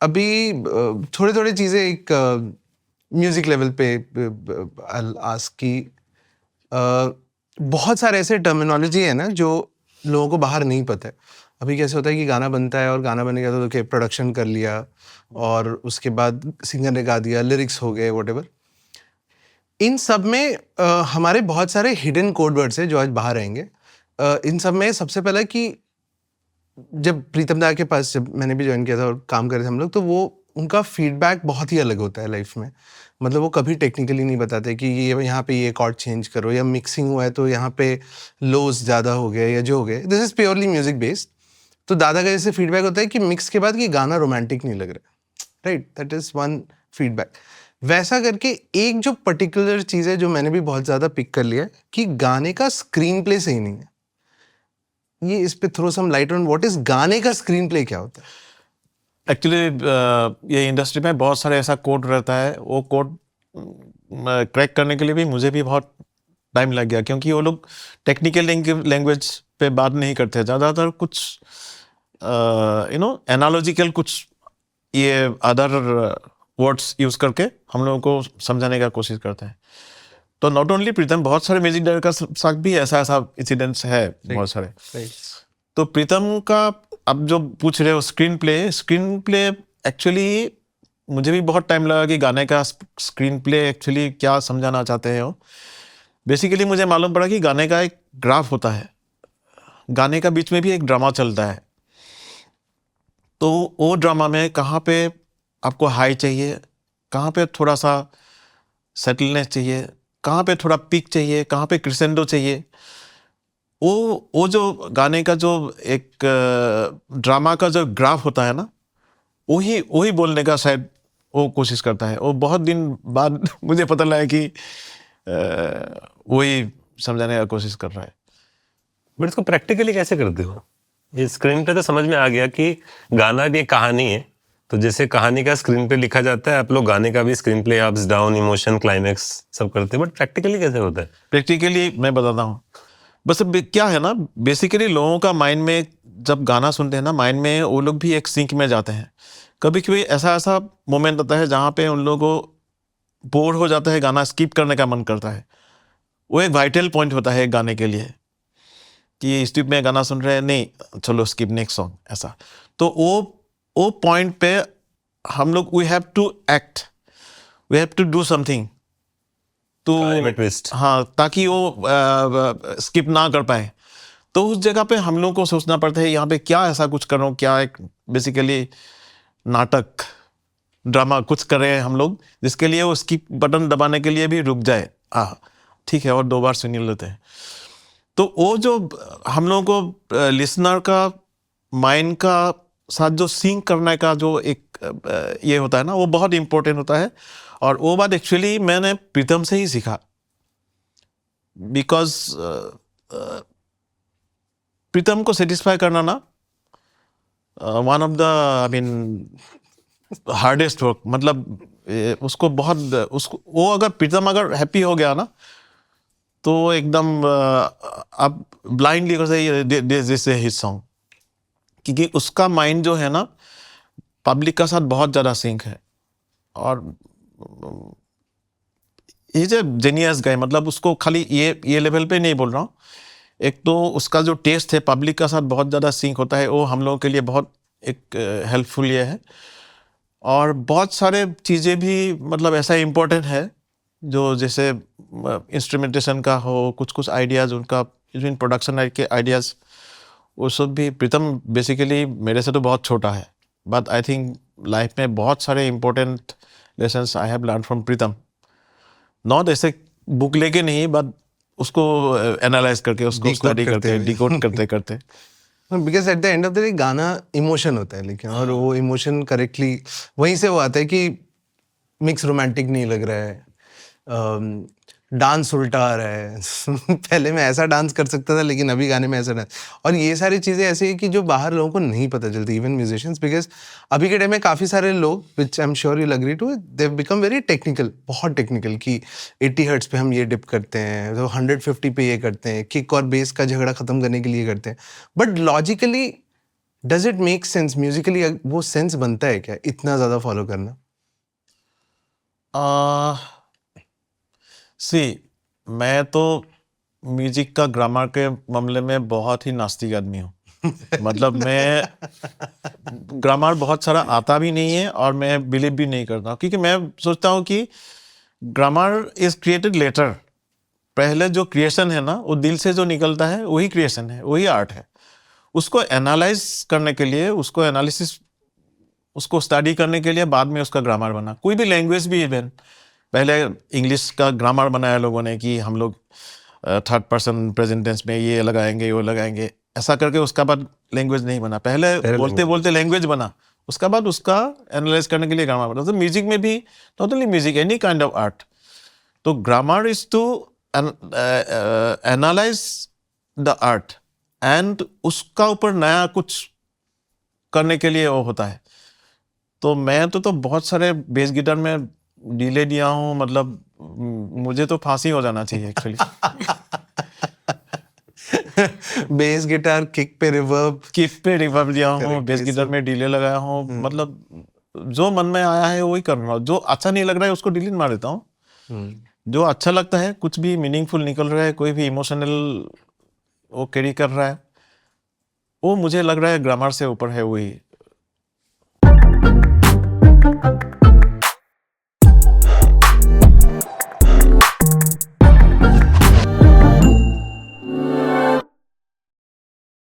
अभी थोड़ी थोड़ी चीज़ें एक म्यूज़िक लेवल पे आस्क की बहुत सारे ऐसे टर्मिनोलॉजी है ना जो लोगों को बाहर नहीं पता है। अभी कैसे होता है कि गाना बनता है और गाना बनेगा तो ओके प्रोडक्शन कर लिया और उसके बाद सिंगर ने गा दिया, लिरिक्स हो गए, व्हाटएवर। इन सब में हमारे बहुत सारे हिडन कोड वर्ड्स हैं जो आज बाहर आएंगे। इन सब में सबसे पहला कि जब प्रीतम दा के पास जब मैंने भी ज्वाइन किया था और काम कर रहे थे हम लोग, तो वो उनका फीडबैक बहुत ही अलग होता है लाइफ में। मतलब वो कभी टेक्निकली नहीं बताते कि ये यहाँ पे ये कॉर्ड चेंज करो, या मिक्सिंग हुआ है तो यहाँ पे लोज ज़्यादा हो गए या जो हो गए। This is purely music based. तो दादा का जैसे फीडबैक होता है कि मिक्स के बाद कि गाना रोमांटिक नहीं लग रहा, right? That is one feedback. वैसा करके एक जो पर्टिकुलर चीज़ है जो मैंने भी बहुत ज़्यादा पिक कर लिया है कि गाने का स्क्रीन प्ले सही नहीं है। ये इस पे throw some light on what is गाने का स्क्रीन प्ले क्या होता है? एक्चुअली ये इंडस्ट्री में बहुत सारे ऐसा कोड रहता है, वो कोड क्रैक करने के लिए भी मुझे भी बहुत टाइम लग गया, क्योंकि वो लोग टेक्निकल लैंग्वेज पे बात नहीं करते, ज़्यादातर कुछ एनालॉजिकल कुछ ये अदर वर्ड्स यूज़ करके हम लोगों को समझाने का कोशिश करते हैं। तो नॉट ओनली प्रीतम, बहुत सारे म्यूजिक डायरेक्टर के साथ भी ऐसा इंसिडेंट्स है बहुत सारे। तो प्रीतम का अब जो पूछ रहे हो स्क्रीन प्ले एक्चुअली मुझे भी बहुत टाइम लगा कि गाने का स्क्रीन प्ले एक्चुअली क्या समझाना चाहते हैं वो। बेसिकली मुझे मालूम पड़ा कि गाने का एक ग्राफ होता है, गाने का बीच में भी एक ड्रामा चलता है। तो वो ड्रामा में कहाँ पे आपको हाई चाहिए, कहाँ पे थोड़ा सा सेटलनेस चाहिए, कहाँ पे थोड़ा पीक चाहिए, कहाँ पे क्रिसेंडो चाहिए, वो जो गाने का जो एक ड्रामा का जो ग्राफ होता है ना, वही बोलने का शायद वो कोशिश करता है। वो बहुत दिन बाद मुझे पता लगा कि वही समझाने का कोशिश कर रहा है। बट इसको प्रैक्टिकली कैसे करते हो? ये स्क्रीन पे तो समझ में आ गया कि गाना भी एक कहानी है, तो जैसे कहानी का स्क्रीन पे लिखा जाता है, आप लोग गाने का भी screen play, ups down, emotion, climax सब करते हैं, बट प्रैक्टिकली कैसे होता है? प्रैक्टिकली मैं बताता हूँ। बस क्या है ना, बेसिकली लोगों का माइंड में जब गाना सुनते हैं ना, माइंड में वो लोग भी एक सिंक में जाते हैं। कभी कभी ऐसा मोमेंट आता है जहाँ पे उन लोगों को बोर हो जाता है, गाना स्किप करने का मन करता है। वो एक वाइटल पॉइंट होता है एक गाने के लिए कि स्किप में गाना सुन रहे हैं, नहीं चलो स्किप, नेक्स्ट सॉन्ग, ऐसा। तो वो पॉइंट पे हम लोग we have to act, we have to do something तो हाँ, ताकि वो स्किप ना कर पाए। तो उस जगह पे हम लोग को सोचना पड़ता है यहाँ पे क्या ऐसा कुछ करो, क्या एक बेसिकली नाटक ड्रामा कुछ कर रहे हैं हम लोग, जिसके लिए वो स्किप बटन दबाने के लिए भी रुक जाए, ठीक है और 2 बार सुन लेते हैं। तो वो जो हम लोगों को लिसनर का माइंड का साथ जो सिंक करने का जो एक ये होता है ना, वो बहुत इम्पोर्टेंट होता है। और वो बात एक्चुअली मैंने प्रीतम से ही सीखा, बिकॉज प्रीतम को सेटिस्फाई करना ना one of the I mean hardest work. मतलब उसको बहुत उसको वो अगर प्रीतम अगर हैप्पी हो गया ना, तो एकदम आप ब्लाइंडली कर से दिस हिट सॉन्ग, क्योंकि उसका माइंड जो है ना पब्लिक का साथ बहुत ज़्यादा सिंक है। और ये जो जेनियस गाय, मतलब उसको खाली ये लेवल पे नहीं बोल रहा हूँ, एक तो उसका जो टेस्ट है पब्लिक का साथ बहुत ज़्यादा सिंक होता है, वो हम लोगों के लिए बहुत एक हेल्पफुल ये है। और बहुत सारे चीज़ें भी मतलब ऐसा इम्पोर्टेंट है जो जैसे इंस्ट्रूमेंटेशन का हो, कुछ आइडियाज़ उनका इवन प्रोडक्शन के आइडियाज़, वो सब भी प्रीतम बेसिकली मेरे से तो बहुत छोटा है, बट आई थिंक लाइफ में बहुत सारे important lessons I have learn from Pritam. Not ऐसे बुक लेके नहीं, बट उसको एनालाइज करके, उसको स्टडी करते, डिकोड करते करते। Because at the end of the day गाना इमोशन होता है, लेकिन और वो इमोशन करेक्टली वहीं से वो आता है कि मिक्स रोमांटिक नहीं लग रहा है, डांस उल्टा आ रहा है पहले मैं ऐसा डांस कर सकता था लेकिन अभी गाने में ऐसा डांस। और ये सारी चीज़ें ऐसी है कि जो बाहर लोगों को नहीं पता चलती, इवन म्यूजिशियंस, बिकॉज अभी के टाइम में काफ़ी सारे लोग, which I am sure you agree to, they become very technical, बहुत टेक्निकल, कि 80 हर्ट्ज पे हम ये डिप करते हैं, तो 150 पे ये करते हैं, किक और बेस का झगड़ा ख़त्म करने के लिए करते हैं। But logically does it make sense Musically? वो सेंस बनता है क्या इतना ज़्यादा फॉलो करना? सी मैं तो म्यूजिक का ग्रामर के मामले में बहुत ही नास्तिक आदमी हूँ। मतलब मैं ग्रामर बहुत सारा आता भी नहीं है और मैं बिलीव भी नहीं करता, क्योंकि मैं सोचता हूँ कि ग्रामर इज क्रिएटेड लेटर। पहले जो क्रिएशन है ना, वो दिल से जो निकलता है वही क्रिएशन है, वही आर्ट है। उसको एनालाइज करने के लिए, उसको एनालिसिस, उसको स्टडी करने के लिए बाद में उसका ग्रामर बना। कोई भी लैंग्वेज भी इवन पहले इंग्लिश का ग्रामर बनाया लोगों ने कि हम लोग थर्ड पर्सन प्रेजेंट टेंस में ये लगाएंगे वो लगाएंगे, ऐसा करके उसका बाद लैंग्वेज नहीं बना। पहले बोलते बोलते लैंग्वेज बना, उसका बाद उसका एनालाइज करने के लिए ग्रामर बना। तो म्यूजिक में भी, not only music, any kind of art, तो grammar is to analyse the art and उसका ऊपर नया कुछ करने के लिए वो होता है। तो मैं तो बहुत सारे बेस गिटार में डिले दिया हूँ, मतलब मुझे तो फांसी हो जाना चाहिए एक्चुअली। बेस गिटार किक पे रिवर्ब दिया हूँ, बेस गिटार में डिले लगाया हूँ, मतलब जो मन में आया है वही कर रहा हूँ। जो अच्छा नहीं लग रहा है उसको डिलीट मार देता हूँ। जो अच्छा लगता है, कुछ भी मीनिंगफुल निकल रहा है, कोई भी इमोशनल वो कैरी कर रहा है, वो मुझे लग रहा है ग्रामर से ऊपर है, वही